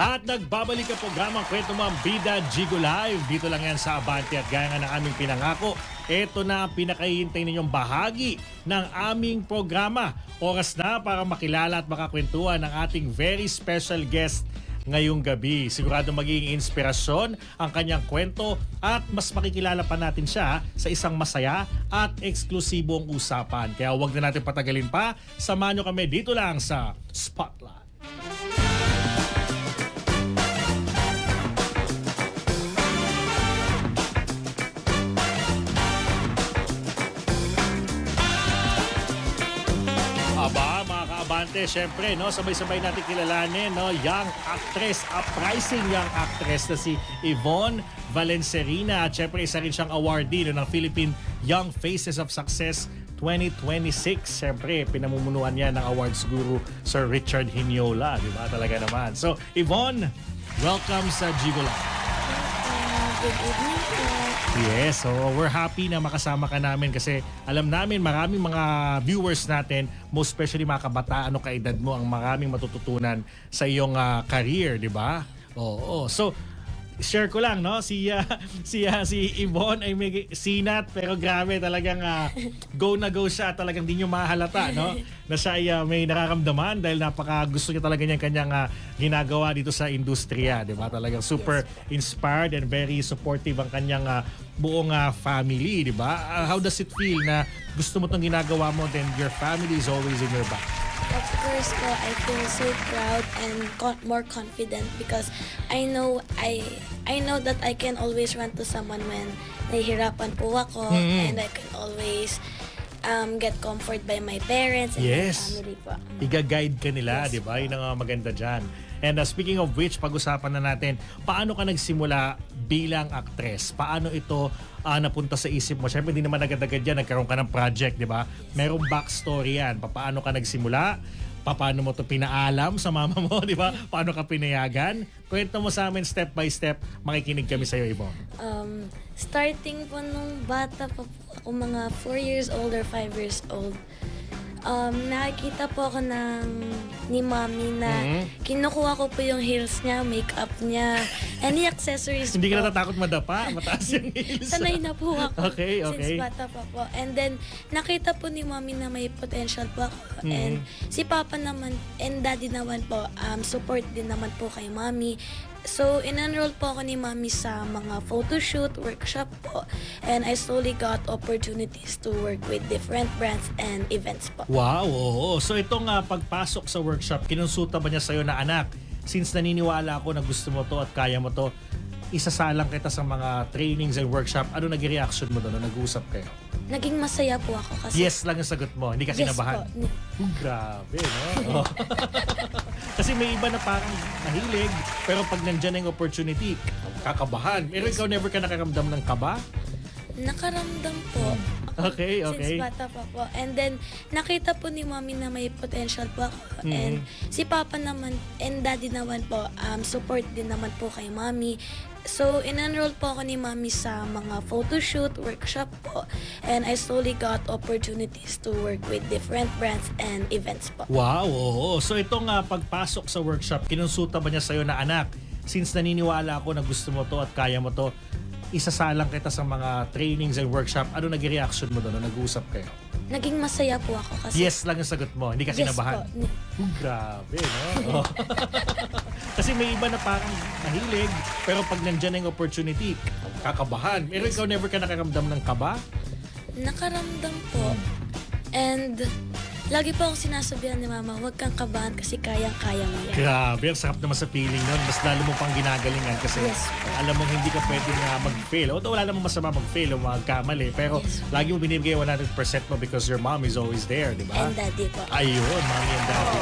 At nagbabalik ang programang Kwento Mo ang Bida Jigo Live. Dito lang yan sa Abante at gaya nga ng aming pinangako, ito na ang pinakahihintay ninyong bahagi ng aming programa. Oras na para makilala at makakwentuhan ng ating very special guest ngayong gabi. Sigurado magiging inspirasyon ang kanyang kwento at mas makikilala pa natin siya sa isang masaya at eksklusibong usapan. Kaya huwag na natin patagalin pa. Samahan nyo kami dito lang sa Spotlight. Aba, mga kaabante, syempre, no, sabay-sabay natin kilalanin, no, young actress, uprising young actress na si Yvonne Valencerina. At syempre, isa rin siyang awardee no, ng Philippine Young Faces of Success 2026. Syempre, pinamumunuan niya ng awards guru Sir Richard Hiniola, di ba? Talaga naman. So, Yvonne, welcome sa Jigo Live. Good evening po. Yes, so we're happy na makasama ka namin kasi alam namin maraming mga viewers natin, most especially mga kabataan o kaedad mo, ang maraming matututunan sa iyong career, di ba? Oo. So, share ko lang, no? Si Yvonne ay may sinat pero grabe talagang go na go siya. Talagang di nyo mahalata, no? Na siya ay may nararamdaman dahil napaka gusto niya talaga niya kanyang ginagawa dito sa industriya, di ba? Talagang super inspired and very supportive ang kanyang buong family, di ba? How does it feel na gusto mo itong ginagawa mo then your family is always in your back? Of course po, I feel so proud and more confident because I know that I can always run to someone when nahihirapan po ako and I can always get comfort by my parents and my family po. Iga-guide ka nila, di ba? Yun ang maganda dyan. And speaking of which, pag-usapan na natin, paano ka nagsimula bilang actress? Paano ito napunta sa isip mo? Siyempre, hindi naman agad-agad yan. Nagkaroon ka ng project, di ba? Merong backstory yan. Paano ka nagsimula? Paano mo ito pinaalam sa mama mo, di ba? Paano ka pinayagan? Kwento mo sa amin step by step. Makikinig kami sa iyo, Yvonne. Starting po nung bata pa po ako, mga 4 years old or 5 years old, nakikita po ako ni Mommy na kinukuha ko po yung heels niya, makeup niya, any accessories Hindi ka po. natatakot madapa? Mataas yung heels. Sanay na po ako Okay. since bata pa po. And then, nakita po ni Mommy na may potential po ako. And si Papa naman and Daddy naman po, support din naman po kay Mommy. So, in-enroll po ako ni Mommy sa mga photoshoot, workshop po. And I slowly got opportunities to work with different brands and events po. Wow, oo. So itong pagpasok sa workshop, kinonsulta ba niya sa'yo na anak, since naniniwala ako na gusto mo to at kaya mo to, isasalang kita sa mga trainings and workshop, ano naging reaction mo doon nung nag-uusap kayo? Naging masaya po ako kasi... Yes lang yung sagot mo, hindi ka kinabahan? Yes po. Grabe, no? Kasi may iba na parang nahilig, pero pag nandyan na yung opportunity, kakabahan. Pero ikaw never ka nakaramdam ng kaba? Nakaramdam po. Okay. Since bata pa po. And then, nakita po ni Mommy na may potential po ako. And si Papa naman and Daddy naman po, support din naman po kay Mommy. So, in-enroll po ako ni Mommy sa mga photoshoot, workshop po. And I slowly got opportunities to work with different brands and events po. Wow, oo. So itong pagpasok sa workshop, kinonsulta ba niya sa'yo na anak, since naniniwala ako na gusto mo to at kaya mo to, isasalang kita sa mga trainings and workshop, ano naging reaction mo doon nung nag-uusap kayo? Naging masaya po ako kasi... Yes lang yung sagot mo, hindi ka kinabahan? Yes po. Grabe, no? Kasi may iba na parang nahilig, pero pag nandyan na yung opportunity, kakabahan. Pero ikaw never ka nakaramdam ng kaba? Nakaramdam po. And lagi po ako sinasabihan ni Mama, huwag kang kabahan kasi kayang-kaya mo yan. Grabe, ang sarap naman sa feeling nun. Mas lalo mo pang ginagalingan kasi Yes po. alam mo hindi ka pwede nga mag-fail. Although wala namang masama mag-fail o magkamali. Pero Yes. lagi mo binibigay 100% mo because your mom is always there, di ba? And Daddy po. Ayun, mommy and daddy.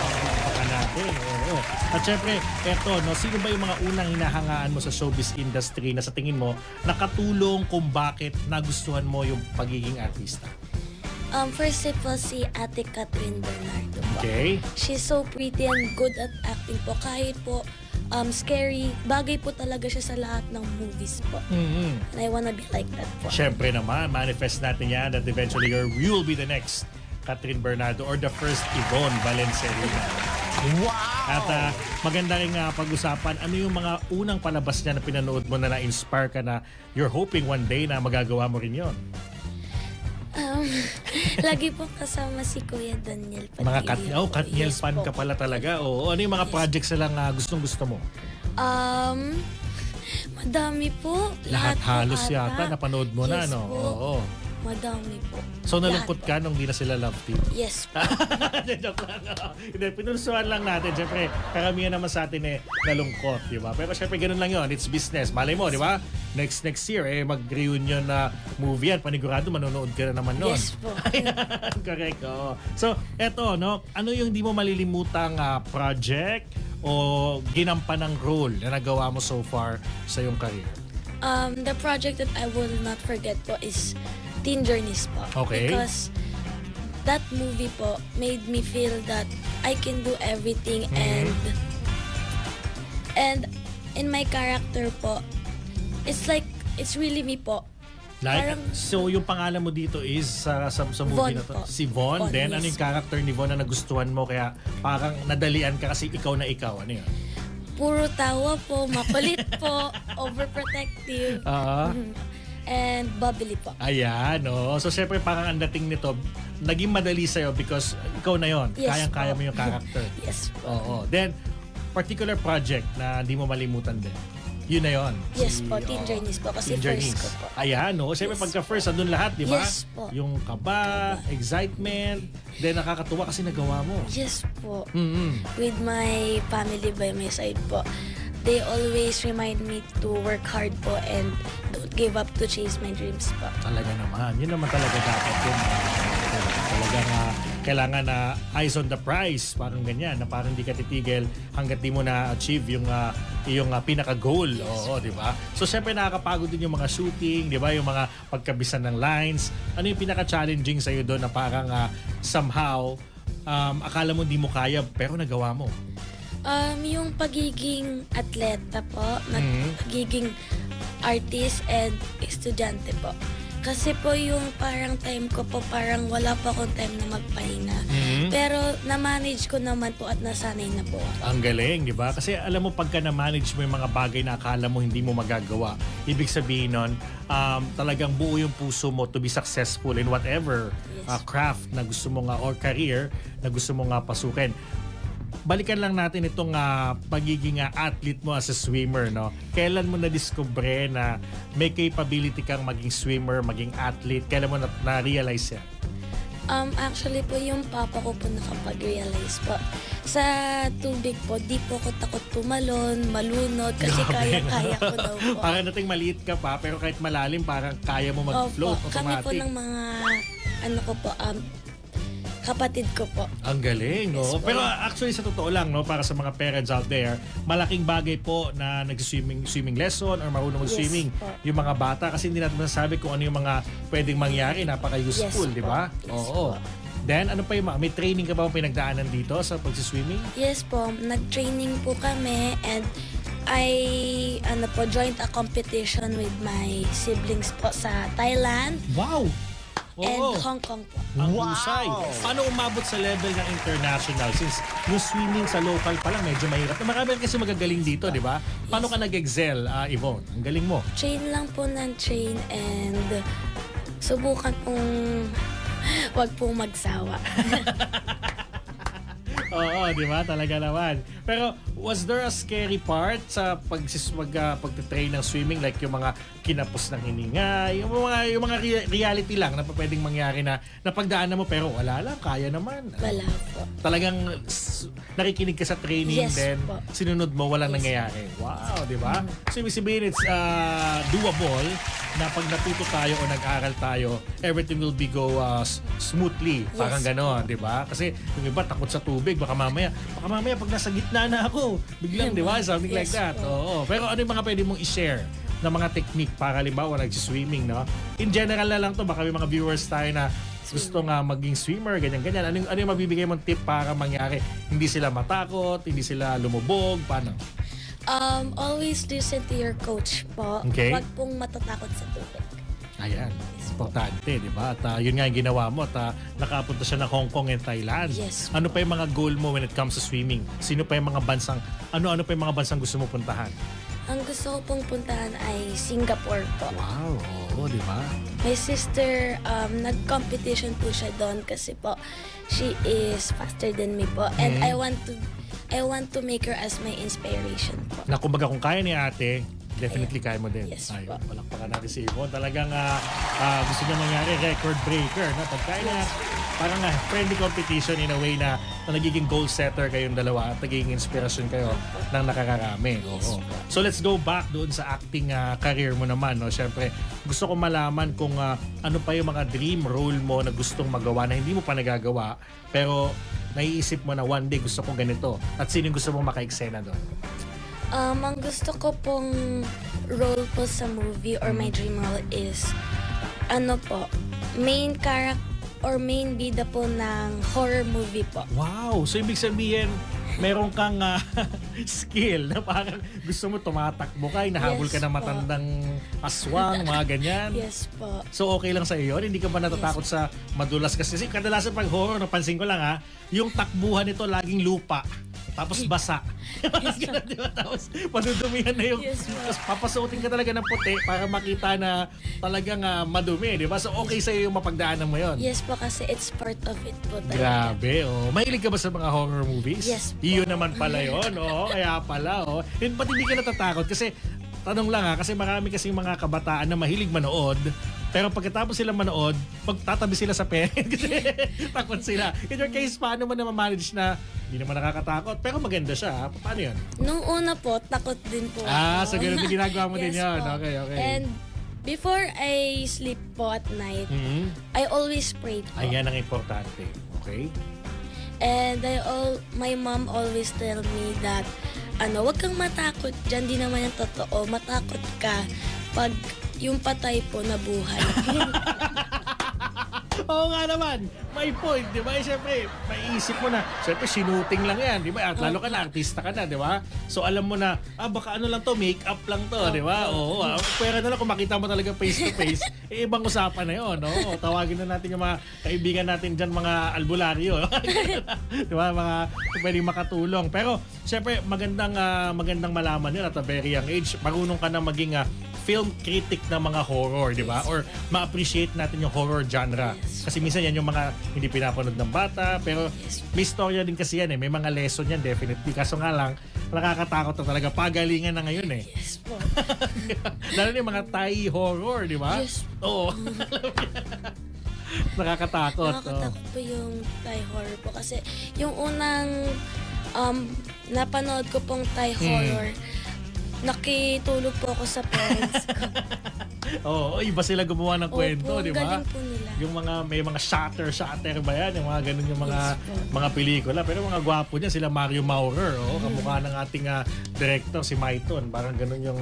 Baka natin. Oo. At syempre, eto, no, sino ba yung mga unang hinahangaan mo sa showbiz industry na sa tingin mo nakatulong kung bakit nagustuhan mo yung pagiging artista? First of all, si Ate Catherine Bernardo po. Okay? She's so pretty and good at acting po. Kahit po scary, bagay po talaga siya sa lahat ng movies po. And I wanna be like that po. Syempre naman, manifest natin yan that eventually you will be the next Catherine Bernardo or the first Yvonne Valencerina. Wow! At maganda rin pag-usapan, ano yung mga unang palabas niya na pinanood mo na na-inspire ka na you're hoping one day na magagawa mo rin yon. Lagi po kasama si Kuya Daniel Padilla. Mga po. Katniel Yes fan po. ka pala talaga. Oo. Ano yung mga projects na lang gustong-gusto mo? Madami po. Lahat po halos ata. yata napanood mo na, Yes no? po. Oo. Madami po. So nalungkot Lahat ka nung di na sila love team? po. Yes po. Joke lang. Hindi, pinulsuhan lang natin. Siyempre, karamihan naman sa atin nalungkot, di ba? Pero siyempre, ganun lang yun. It's business. Malay mo, di ba? Next year, mag-reunion na movie yan. Panigurado, manonood ka na naman nun. Yes po. Correct. Oo. So, eto, no? Ano yung di mo malilimutang project o ginampan ng role na nagawa mo so far sa iyong career? The project that I will not forget po is Teen Journeys po. Okay. Because that movie po made me feel that I can do everything and in my character po, it's really me po. Like, Parang- so yung pangalan mo dito is sa movie Von na to? po. Si Von. Von, Then, ano yes. yung character ni Von na nagustuhan mo kaya parang nadalian ka kasi ikaw na ikaw? Ano yun? Puro tawa po, makulit po, overprotective, and bubbly po. Ayan, no? So, syempre, parang ang dating nito, naging madali sa'yo because ikaw na yon. Yes Kayang-kaya po. mo yung character. Yes po. Oo. Then, particular project na di mo malimutan din. Yun na yon. Yes po, Teen Journeys po. Kasi first ko po. Ayan, no? Siyempre, Yes pagka first, andun lahat, di ba? Yes po. Yung kaba, excitement, then nakakatuwa kasi nagawa mo. Yes po. Mm-hmm. With my family by my side po. They always remind me to work hard po and don't give up to chase my dreams po. Talaga naman. Yun naman talaga dapat yun. Talagang kailangan na eyes on the prize. Parang ganyan. Na parang di ka titigil hanggat di mo na-achieve yung iyong pinaka-goal. Oo, di ba? So, syempre nakakapagod din yung mga shooting, di ba? Yung mga pagkabisan ng lines. Ano yung pinaka-challenging sa'yo doon na parang somehow akala mo di mo kaya pero nagawa mo? Yung pagiging atleta po, pagiging artist and estudyante po. Kasi po yung parang time ko po, parang wala pa akong time na magpahinga. Pero na-manage ko naman po at nasanay na po ako. Ang galing, di ba? Kasi alam mo, pagka na-manage mo yung mga bagay na akala mo hindi mo magagawa, ibig sabihin nun, talagang buo yung puso mo to be successful in whatever Yes. craft na gusto mo or career na gusto mo pasukin. Balikan lang natin itong pagiging athlete mo as a swimmer, no? Kailan mo na-discover na may capability kang maging swimmer, maging athlete? Kailan mo na-realize yan? Actually po, yung papa ko po nakapag-realize po. Sa tubig po, di po ako takot tumalon, malunod, kasi Grabe, kaya-kaya ko daw po. Parang nating maliit ka pa, pero kahit malalim, parang kaya mo mag-float Opo, kami automatic. po ng mga, kapatid ko po. Ang galing, no? Yes, po. Pero actually, sa totoo lang, no, para sa mga parents out there, malaking bagay po na nag-swimming lesson or marunong mag-swimming Yes, po. yung mga bata kasi hindi natin masasabi kung ano yung mga pwedeng mangyari, napaka-useful, Yes, di po. ba? Yes, Oo. po. Then, ano pa yung may training ka ba pinagdaanan dito sa pag-swimming? Yes po, nag-training po kami and I joined a competition with my siblings po sa Thailand Wow! and Hong Kong po. Ang Wow! husay. Paano umabot sa level ng international? Since yung swimming sa local pa lang medyo mahirap. Marami kasi magagaling dito, di ba? Paano ka nag-excel, Yvonne? Ang galing mo. Train lang po ng train and subukan pong wag pong magsawa. Oo, di ba? Talaga naman. Pero was there a scary part sa pagtitrain ng swimming? Like yung mga kinapos ng hininga, yung mga reality lang na pwedeng mangyari na napagdaanan mo pero wala lang, kaya naman. Wala po. Talagang nakikinig ka sa training Yes then po. sinunod mo, walang Yes. nangyayari. Wow, di ba? So ibig sabihin it's doable na pag natuto tayo o nag-aral tayo, everything will be go smoothly. Parang Yes. ganon, di ba? Kasi yung iba takot sa tubig, baka mamaya pag nasa gitna na ako, biglang, di ba? Something like Yes that. po. Oo. Pero ano yung mga pwede mong i-share na mga technique para halimbawa nag-swimming, no? In general na lang to, baka may mga viewers tayo na gusto nga maging swimmer, ganyan-ganyan. Ano yung mabibigay mong tip para mangyari? Hindi sila matakot, hindi sila lumubog, paano? Always listen to your coach po. Okay. Wag pong matatakot sa tubig. Ayan, importante, di ba? At yun nga yung ginawa mo at nakapunta siya ng Hong Kong and Thailand. Yes. Ano pa yung mga goal mo when it comes to swimming? Sino pa yung mga bansang, ano pa yung mga bansang gusto mo puntahan? Ang gusto ko pong puntahan ay Singapore po. Wow, oo, di ba? My sister, nag-competition po siya doon kasi po, she is faster than me po. And I want to make her as my inspiration po. Na kumbaga kung kaya ni ate, definitely kaya mo din. Yes, Ay, po. palakpakan natin si Yvonne. Talagang gusto niya mangyari, record breaker. No? Pagkaya niya, parang friendly competition in a way na nagiging goal setter kayong dalawa at nagiging inspirasyon kayo ng nakakarami. Oo. So let's go back doon sa acting career mo naman. No? Siyempre, gusto ko malaman kung ano pa yung mga dream role mo na gustong magawa na hindi mo pa nagagawa, pero naiisip mo na one day gusto ko ganito. At sino yung gusto mong maka-eksena doon? Ang gusto ko pong role po sa movie or my dream role is main character or main bida po ng horror movie po. Wow! So, ibig sabihin, meron kang skill na parang gusto mo tumatakbo ka, hinahabol ka Yes ng po. matandang aswang, mga ganyan. Yes po. So, okay lang sa iyo? Hindi ka ba natatakot sa madulas? Kasi kadalasan pag horror, napansin ko lang yung takbuhan nito laging lupa. Tapos basa. Ganun, di ba? Tapos madudumihan na yung... Yes, po. Tapos papasuotin ka talaga ng puti para makita na talagang madumi, di ba? So okay sa'yo yung mapagdaanan mo yun. Yes po, kasi it's part of it po talaga. Grabe, oh. Mahilig ka ba sa mga horror movies? Yes po. Iyon naman pala yun, oh. Kaya pala, oh. Yun, ba't hindi ka natatakot? Kasi, tanong lang kasi marami kasing mga kabataan na mahilig manood, pero pagkatapos sila manood, magtatabi sila sa parent kasi takot sila. In your case, paano mo na manage na hindi naman nakakatakot, pero maganda siya, ha? Paano yun? Nung una po, takot din po ako. So ganun din ginagawa mo din Yes yun. po. Okay. And before I sleep po at night, Mhm. I always pray po. Ayan ang importante. Okay? And my mom always tell me that, wag kang matakot. Diyan di naman yung totoo. Matakot ka pag yung patay po na buhay. Oo nga naman, may point, di ba? Siyempre, maiisip mo na, siyempre, sinuting lang yan, di ba? At lalo ka na, artista ka na, di ba? So, alam mo na, baka ano lang to, make-up lang to, di ba? Oo, pwera na lang kung makita mo talaga face-to-face, ibang usapan na yun, no? Tawagin na natin yung mga kaibigan natin dyan, mga albularyo. Di ba? Mga pwedeng makatulong. Pero, siyempre, magandang malaman yun at a very young age. Marunong ka na maging film critic ng mga horror, di ba? Or ma-appreciate natin yung horror genre. Kasi minsan yan yung mga hindi pinapanood ng bata, pero may storya din kasi yan eh. May mga lesson yan definitely. Kaso nga lang, nakakatakot na talaga. Pagalingan na ngayon eh. Yes po. Lalo na yung mga Thai horror, di ba? Yes. Oo. Nakakatakot. Nakakatakot po yung Thai horror po. Kasi yung unang napanood ko pong Thai horror, nakitulog po ako sa parents ko. Oo, iba sila gumawa ng kwento, Opo, di ba? galing po nila. Yung may mga shutter ba yan? Yung mga ganun yung mga pelikula. Pero mga gwapo niya, sila Mario Maurer, kamukha ng ating director, si Maiton. Parang ganun yung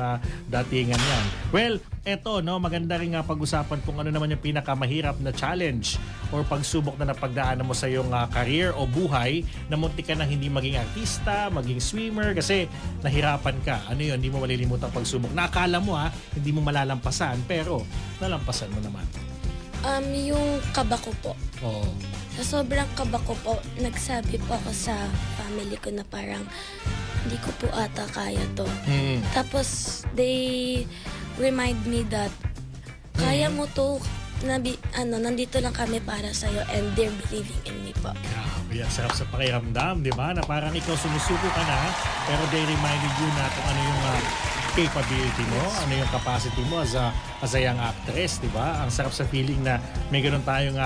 datingan yan. Well, eto, no, maganda rin pag-usapan kung ano naman yung pinakamahirap na challenge or pagsubok na napagdaanan mo sa iyong career o buhay na muntik ka nang hindi maging artista, maging swimmer kasi nahirapan ka. Ano yun? Hindi mo malilimutan pagsubok. Nakakala mo hindi mo malalampasan, pero nalampasan mo naman. Yung kaba ko po. Oo. Sa sobrang kaba ko po, nagsabi po ako sa family ko na parang hindi ko po ata kaya to. Tapos, they remind me that kaya mo to, nandito lang kami para sa'yo and they're believing in me po. Grabe, ang sarap sa pakiramdam, di ba? Na parang ikaw sumusuko ka na, pero they reminded you na kung ano yung capability mo, ano yung capacity mo as a young actress, di ba? Ang sarap sa feeling na may ganun tayong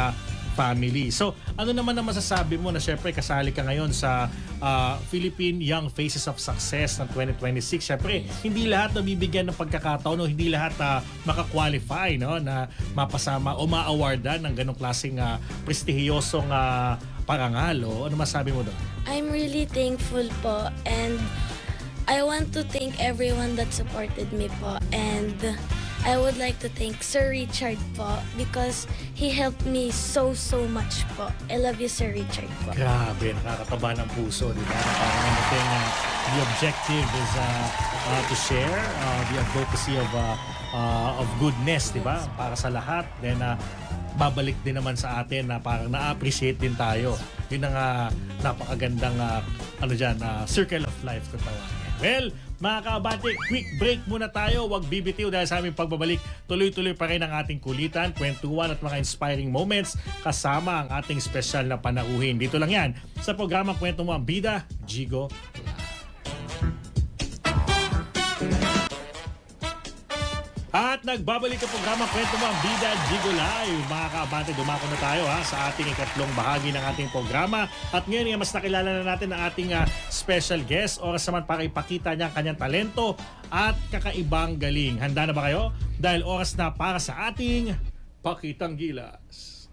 family. So, ano naman na masasabi mo na syempre kasali ka ngayon sa Philippine Young Faces of Success ng 2026. Syempre, hindi lahat nabibigyan ng pagkakataon o hindi lahat makakwalify, no, na mapasama o ma-awardan ng ganong klaseng prestihiyosong parangal. Ano masabi mo doon? I'm really thankful po and I want to thank everyone that supported me po and I would like to thank Sir Richard po because he helped me so much po. I love you, Sir Richard po. Grabe, nakakataba ng puso, di ba? Parang anything, the objective is to share the advocacy of goodness, di ba? Para sa lahat. Then, babalik din naman sa atin na parang na-appreciate din tayo. Yun ang napakagandang circle of life kung tawagin. Well, mga kaabante, quick break muna tayo. Huwag bibitiw dahil sa aming pagbabalik. Tuloy-tuloy pa rin ang ating kulitan, kwentuhan at mga inspiring moments kasama ang ating special na panauhin. Dito lang yan sa programang Kwento Mo ang Bida, Jigo. At nagbabalik ang programa Kwento Mo ang Bida, Jigo Live. Mga kaabante, dumako na tayo sa ating ikatlong bahagi ng ating programa. At ngayon mas nakilala na natin ang ating special guest. Oras naman para ipakita niya ang kanyang talento at kakaibang galing. Handa na ba kayo? Dahil oras na para sa ating Pakitang Gilas.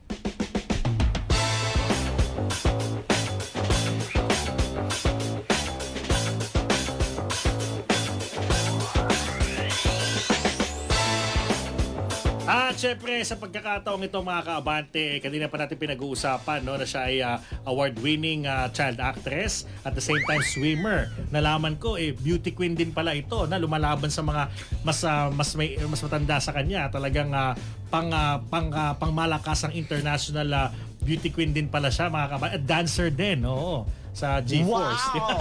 At syempre sa pagkakataong ito mga kaabante, kanina pa natin pinag-uusapan na siya ay award-winning child actress at the same time swimmer. Nalaman ko beauty queen din pala ito na lumalaban sa mga mas matanda sa kanya. Talagang pangmalakasang international beauty queen din pala siya mga kaabante. At dancer din, oo. Sa G-Force. Wow!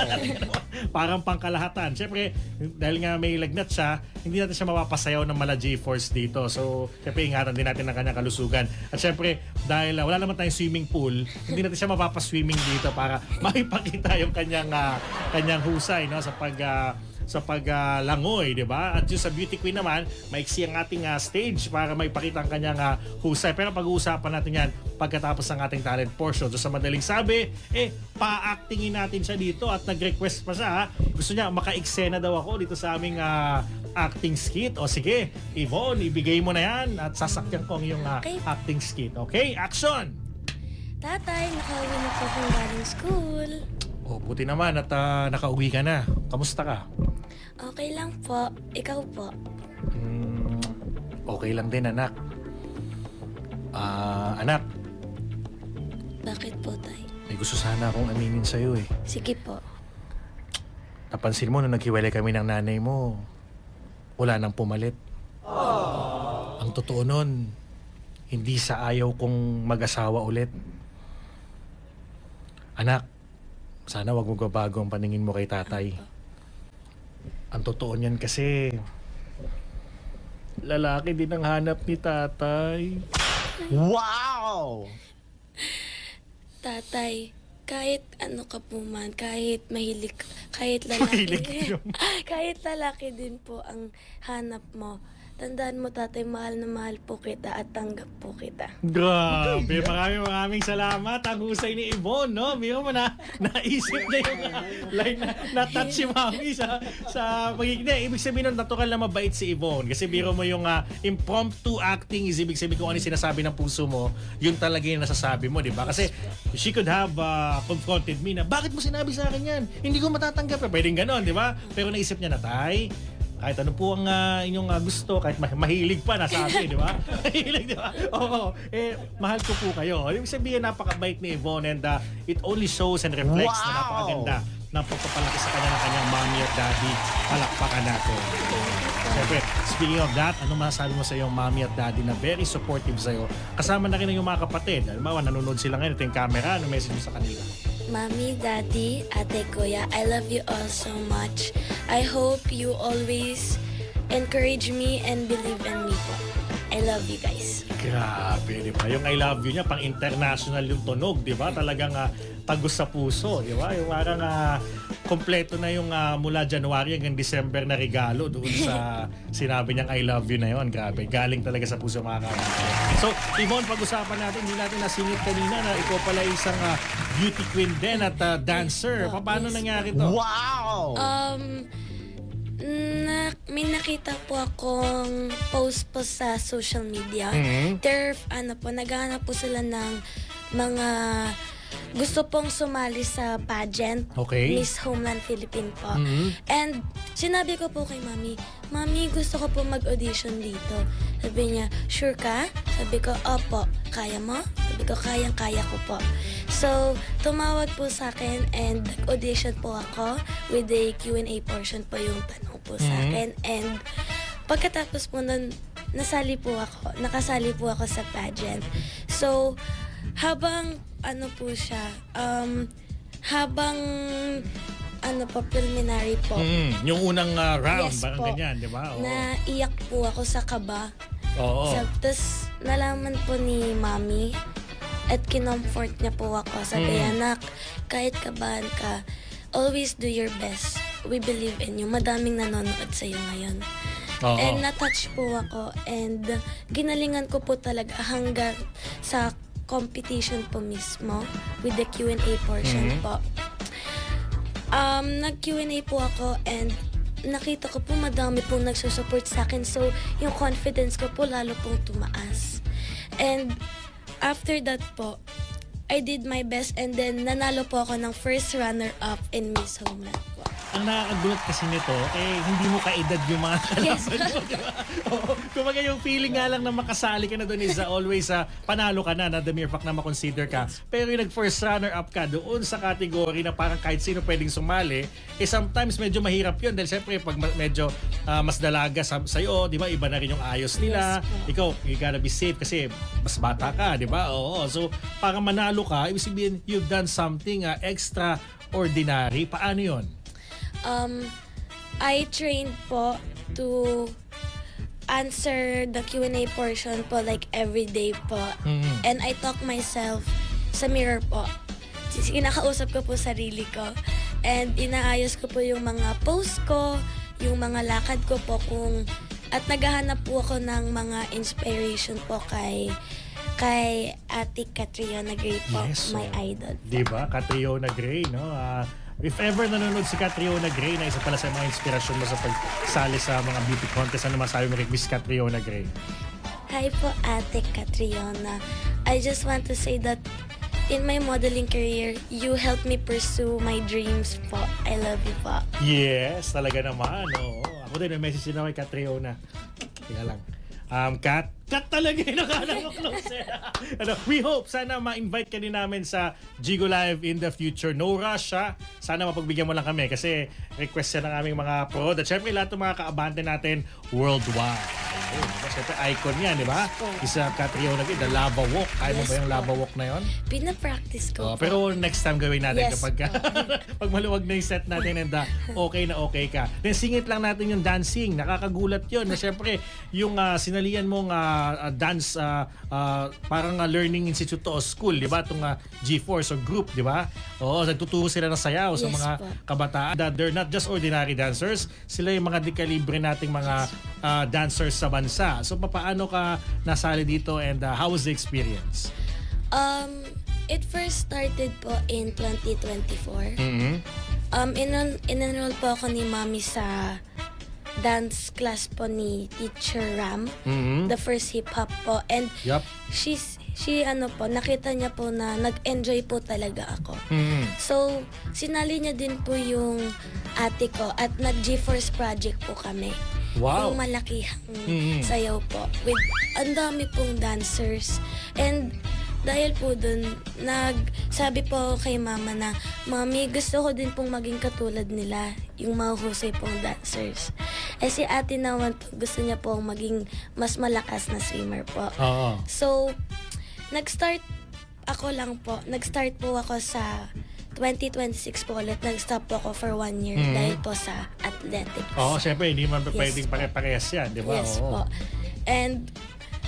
Parang pangkalahatan. Siyempre, dahil nga may lagnat siya, hindi natin siya mapapasayaw ng mala G-Force dito. So, siyempre, ingatan din natin ang kanyang kalusugan. At siyempre, dahil wala naman tayong swimming pool, hindi natin siya mapapaswimming dito para maipakita yung kanyang husay no? sa paglangoy, di ba? At yung sa Beauty Queen naman, maiksi ang ating stage para maipakita ang kanyang husay. Pero pag-uusapan natin yan pagkatapos ng ating talent portion. So sa madaling sabi, pa-actingin natin siya dito at nag-request pa siya. Gusto niya, maka-eksena daw ako dito sa aming acting skit. O sige, Yvonne, ibigay mo na yan at sasakyan ko ang iyong acting skit. Okay, action! Tatay, nakauwi na po akong galing school. Oh, buti naman at nakauwi ka na. Kamusta ka? Okay lang po. Ikaw po. Okay lang din, anak. Anak, Bakit po, tay? may gusto sana akong aminin sa'yo eh. Sige po. Napansin mo nung naghiwalay kami ng nanay mo, wala nang pumalit. Ang totoo nun, hindi sa ayaw kong mag-asawa ulit. Anak, sana wag mo babago ang paningin mo kay tatay. Ang totoo niyan kasi, lalaki din ang hanap ni tatay. Wow! Tatay, kahit ano ka po man, kahit kahit Mahilig lalaki, yun. kahit lalaki din po ang hanap mo, tandaan mo tatay, mahal na mahal po kita at tanggap po kita. Grabe, maraming salamat. Ang husay ni Yvonne, no? Biro mo na, naisip na yung line na touch si Mami sa pagiging. Ibig sabihin nun, natural na mabait si Yvonne. Kasi biro mo yung impromptu acting is ibig sabihin kung ano yung sinasabi ng puso mo, yun talaga yung nasasabi mo, di ba? Kasi she could have confronted me na, bakit mo sinabi sa akin yan? Hindi ko matatanggap. Pwedeng ganon, di ba? Pero naisip niya na, tay, kahit ano po ang inyong gusto, kahit mahilig pa nasabi, di ba? Mahilig, di ba? Oo. Mahal ko po kayo. Ibig sabihin, napakabait ni Yvonne and it only shows and reflects na Wow! napakaganda ng pagpapalaki sa kanya ng kanyang mommy at daddy. Palakpakan natin. Siyempre, speaking of that, ano masasabi mo sa iyong mommy at daddy na very supportive sa'yo? Kasama na rin ang iyong mga kapatid. Alam mo, nanonood sila ngayon. Ito yung camera. Ano message mo sa kanila? Mommy, Daddy, Ate, Kuya, I love you all so much. I hope you always encourage me and believe in me po. I love you guys. Grabe, di ba? Yung I love you niya, pang international yung tunog, di ba? Talagang tagos sa puso, di ba? Yung parang kompleto na yung mula January hanggang December na regalo doon sa sinabi niyang I love you na yon. Grabe, galing talaga sa puso mga kapatid. So, Yvonne, pag-usapan natin, hindi natin nasingit kanina na ikaw pala isang beauty queen din at dancer. Paano nangyari to? Wow! May nakita po akong post po sa social media. Mhm. Naghahanap po sila ng mga gusto pong sumali sa pageant. Okay. Miss Homeland Philippine po. Mhm. And sinabi ko po kay Mami, Mami, gusto ko po mag-audition dito. Sabi niya, sure ka? Sabi ko, opo. Kaya mo? Sabi ko, kayang-kaya ko po. So, tumawag po sa akin and nag-audition po ako with the Q&A portion po yung tanong po sa akin. And pagkatapos po nun, nakasali po ako sa pageant. So, habang po siya, habang preliminary po, Yung unang round, Yes parang po. ganyan, di ba? Oo. naiyak po ako sa kaba. Oo. Tapos, nalaman po ni Mami at kinomfort niya po ako. Sabi, anak, kahit kabahan ka, always do your best. We believe in you. Madaming nanonood sa'yo ngayon. Oo. And na-touch po ako and ginalingan ko po talaga hanggang sa competition po mismo with the Q&A portion po. Nag-Q&A po ako and nakita ko po madami pong nagsusupport sa akin, so yung confidence ko po lalo pong tumaas. And after that po, I did my best and then nanalo po ako ng first runner-up in Miss Homeland po. Ang nakakagulat kasi nito, hindi mo kaedad yung mga Yes. kalaban mo, di ba? Oo. Kumbaga yung feeling nga lang na makasali ka na doon is always panalo ka na the mere fact na makonsider ka. Pero yung nag-first runner-up ka doon sa category na parang kahit sino pwedeng sumali, sometimes medyo mahirap yun. Dahil syempre, pag medyo mas dalaga sa'yo, di ba, iba na rin yung ayos nila. Yes, Ikaw, you gotta be safe kasi mas bata ka, di ba? Oo. So, para manalo ka, ibig sabihin, you've done something extraordinary. Paano yun? I trained po to answer the Q&A portion po like every day po. And I talk myself sa mirror po. Kinakausap ko po sarili ko. And inaayos ko po yung mga post ko, yung mga lakad ko po at naghahanap po ako ng mga inspiration po kay Ate Catriona Gray po, Yes, my idol. Di ba? Catriona Gray, no? If ever nanonood si Catriona Gray na isa pala sa mga inspirasyon mo sa pagsali sa mga beauty contest, ano masabi mo kay Miss Catriona Gray? Hi po, Ate Catriona. I just want to say that in my modeling career, you helped me pursue my dreams po. I love you po. Yes, talaga naman. Oo. Ako din, may message din ako kay Catriona. Tingnan lang. Kat talaga yung nakala mo closer. We hope sana ma-invite ka din namin sa Jigo Live in the future. No rush Sana mapagbigyan mo lang kami kasi request yan ng aming mga pro. At syempre lahat ng mga kaabante natin worldwide. Ayun, diba? Syempre icon yan, di ba? Isa Catriona, the Lava Walk. Kaya mo Yes ba yung po. Lava Walk na yon? Pina-practice ko po. Pero next time gawin natin Yes kapag pag maluwag na yung set natin and okay na okay ka. Then singit lang natin yung dancing. Nakakagulat yun. Na syempre, yung sinalian mong dance parang learning institute o school, di ba? Itong G-Force o group, di ba? Oo, nagtuturo sila ng sayaw sa Yes mga po. kabataan. They're not just ordinary dancers. Sila yung mga dekalibre nating mga dancers sa bansa. So, paano ka nasali dito and how was the experience? It first started po in 2024. Mm-hmm. In-enroll po ako ni Mami sa dance class po ni Teacher Ram. Mm-hmm. The first hip-hop po. And Yup. nakita niya po na nag-enjoy po talaga ako. Mm-hmm. So, sinali niya din po yung ate ko at nag-G-Force project po kami. Wow. Yung malakihang Mhm. sayaw po. With ang dami pong dancers. And dahil po dun, sabi po kay mama na, Mami, gusto ko din pong maging katulad nila, yung mahuhusay pong dancers. Eh si ate naman po, gusto niya pong maging mas malakas na swimmer po. Oo. So, nag-start po ako sa 2026 po ulit. Nag-stop po ako for 1 year dahil po sa athletics. Oo, syempre, hindi man Yes pwedeng po. pare-parehas yan, di ba? Yes Oo. po. And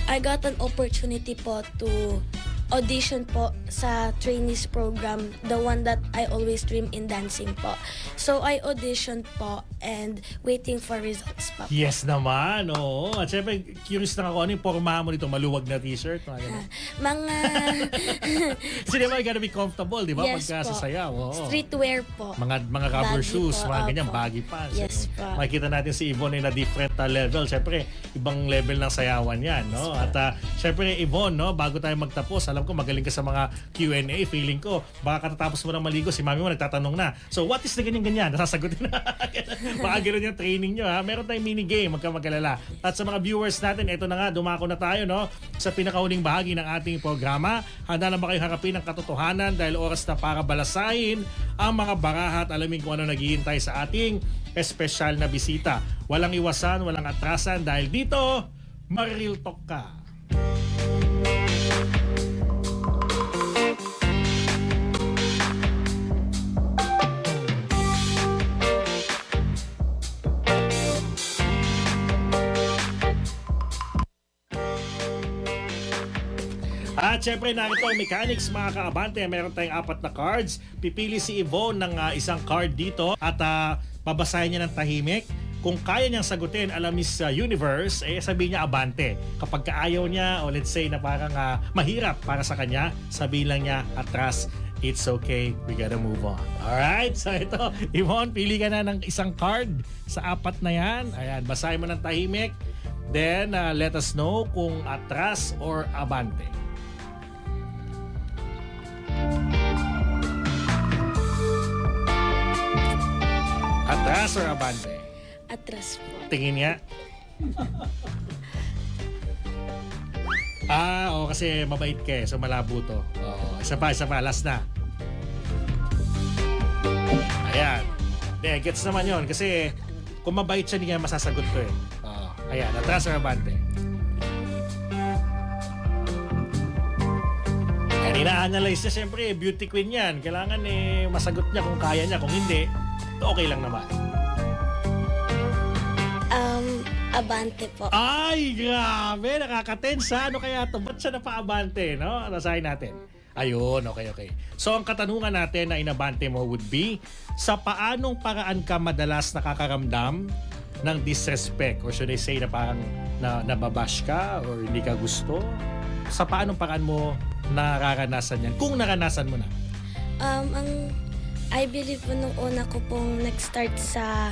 I got an opportunity po to audition po sa trainees program, the one that I always dream in dancing po. So I auditioned po and waiting for results pa po. Yes naman, oo. At syempre, curious lang ako, ano yung pormahan mo nito? Maluwag na t-shirt? Mga ganun. Mga Kasi di ba, you gotta be comfortable, di ba? yes Pagka po. sasayaw. Oo. Streetwear po. Mga rubber Baggy shoes, po, mga ganyan, opo. baggy pants. Yes po. Makikita natin si Yvonne na different level. Syempre, ibang level ng sayawan yan, no? At syempre, Yvonne, no, bago tayo magtapos, alam alam ko magaling ka sa mga Q&A. Feeling ko, baka katatapos mo ng maligo, si mami mo nagtatanong na. So, what is the ganyan-ganyan? Nasasagutin na. Baka gano'n yung training nyo, ha? Meron tayong mini-game, magka mag-alala. At sa mga viewers natin, eto na nga, dumako na tayo, no? Sa pinakahuling bahagi ng ating programa. Handa na ba kayo harapin ang katotohanan dahil oras na para balasahin ang mga baraha at alamin kung ano naghihintay sa ating espesyal na bisita. Walang iwasan, walang atrasan dahil dito, Maril Talk ka. At syempre narito ang mechanics mga kaabante. Meron tayong 4 na cards. Pipili si Yvonne ng isang card dito at babasahin niya ng tahimik. Kung kaya niyang sagutin alam Miss Universe, sabihin niya abante. Kapag kaayaw niya o let's say na parang mahirap para sa kanya, sabihin lang niya atras. It's okay, we gotta move on. Alright, so ito, Yvonne, pili ka na ng isang card sa 4 na yan. Ayan, basahin mo ng tahimik. Then, let us know kung atras or abante. Atras or abante? Atras po. Tingin niya. Kasi mabait ka so malabo to. Isa pa, last na. Ayan. Gets naman yon kasi kung mabait siya, hindi niya masasagot to eh. Ayan, atras or abante? Ina-analyze niya siyempre, beauty queen yan. Kailangan masagot niya kung kaya niya. Kung hindi, okay lang naman. Abante po. Ay, grabe. Nakaka-tense ha. Ano kaya ito? Ba't siya napa-abante, no? Nasahin natin. Ayun, okay. So, ang katanungan natin na inabante mo would be, sa paanong paraan ka madalas nakakaramdam ng disrespect? Or should I say na parang nababash ka or hindi ka gusto? Sa paanong paraan mo nararanasan yan? Kung naranasan mo na. I believe po nung una ko pong nag-start sa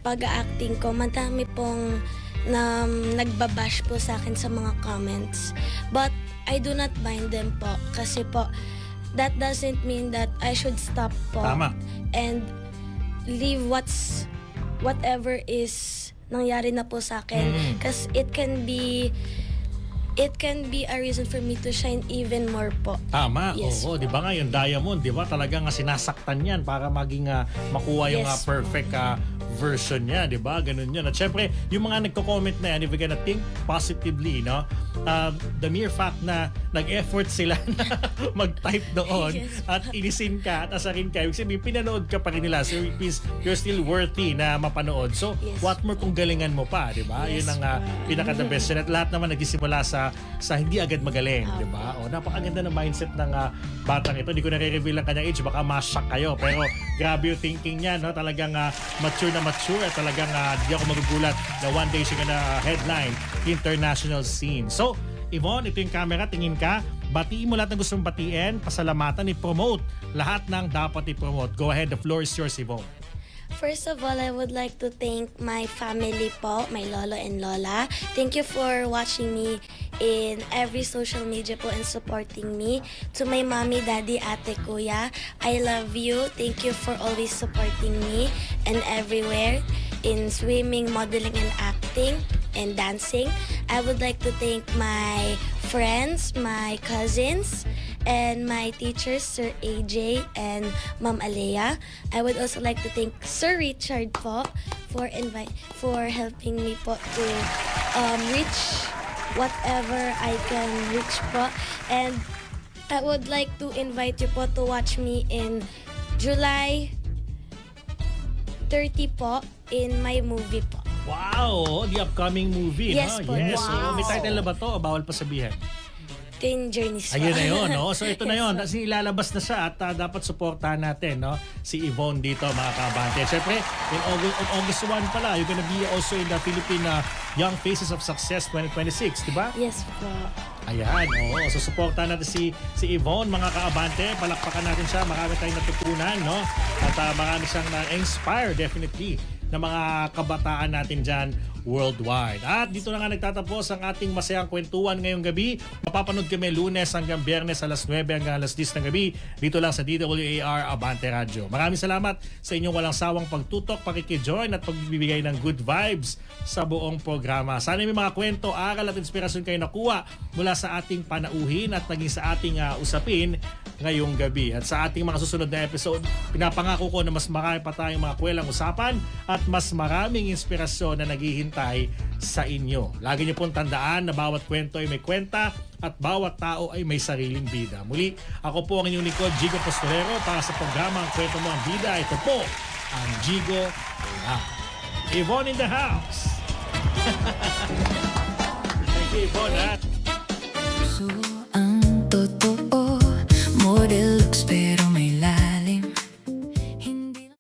pag-acting ko, madami pong nagbabash po sa akin sa mga comments. But I do not mind them po. Kasi po, that doesn't mean that I should stop po. Tama. And leave whatever is nangyari na po sa akin. Kasi it can be a reason for me to shine even more po. Tama. Yes, Oo, di ba nga yung diamond, di ba talagang sinasaktan yan para maging makuha yung Yes, perfect version niya, di ba? Ganun yun. At syempre, yung mga nagko-comment na yan, if you're gonna think positively, no? The mere fact na nag-effort sila na mag-type doon Yes. at inisin ka at asarin ka, ibig sabihin, pinanood ka pa rin nila. So, you're still worthy na mapanood. So, Yes. what more kung galingan mo pa, di ba? Yes, Yun ang pinaka-the best. At lahat naman nagsisimula sa hindi agad magaling, di ba? O, napakaganda ng mindset ng batang ito. Hindi ko na-reveal ang kanyang age, baka ma-shock kayo. Pero grabe yung thinking niya, no? Talagang mature at talagang di ako magugulat na one day siya gonna headline international scene. So, Yvonne, ito yung camera, tingin ka. Batiin mo lahat ng gusto mong batiin, pasalamatan, i-promote lahat ng dapat i-promote. Go ahead, the floor is yours, Yvonne. First of all, I would like to thank my family po, my lolo and lola. Thank you for watching me in every social media po and supporting me. To my mommy, daddy, ate, kuya, I love you. Thank you for always supporting me and everywhere in swimming, modeling, and acting and dancing. I would like to thank my friends, my cousins, and my teachers, Sir AJ and Ma'am Alea. I would also like to thank Sir Richard po for helping me po to reach whatever I can reach po. And I would like to invite you po to watch me in July 30 po in my movie po. Wow! The upcoming movie, Yes no? po. Yes. So, Wow. may title na ba to o bawal pa sabihin? Twin Journeys po. Ayun na yun, no? So ito na Yes yun. po. Kasi ilalabas na siya at dapat suportahan natin, no? Si Yvonne dito, mga kabante. Siyempre, on August 1 pala, you're gonna be also in the Philippine Young Faces of Success 2026, di ba? Yes po. Ayan, oo. So suportahan natin si Yvonne, mga kaabante. Palakpakan natin siya. Marami tayong natutunan, no? At marami siyang na-inspire, definitely, na mga kabataan natin dyan worldwide. At dito na nga nagtatapos ang ating masayang kwentuhan ngayong gabi. Mapapanood kami Lunes hanggang Biyernes alas 9 hanggang alas 10 ng gabi dito lang sa DWAR Abante Radio. Maraming salamat sa inyong walang sawang pagtutok, pakikijoin at pagbibigay ng good vibes sa buong programa. Sana may mga kwento, aral at inspirasyon kayo nakuha mula sa ating panauhin at naging sa ating usapin ngayong gabi. At sa ating mga susunod na episode, pinapangako ko na mas marami pa tayong mga kwelang usapan at mas maraming inspirasyon na naghihintay sa inyo. Lagi niyo pong tandaan na bawat kwento ay may kwenta at bawat tao ay may sariling bida. Muli, ako po ang inyong lingkod, Jigo Postolero, para sa programa Ang Kwento Mo Ang Bida. Ito po ang Jigo Love. Yvonne in the house. Thank you, Yvonne. So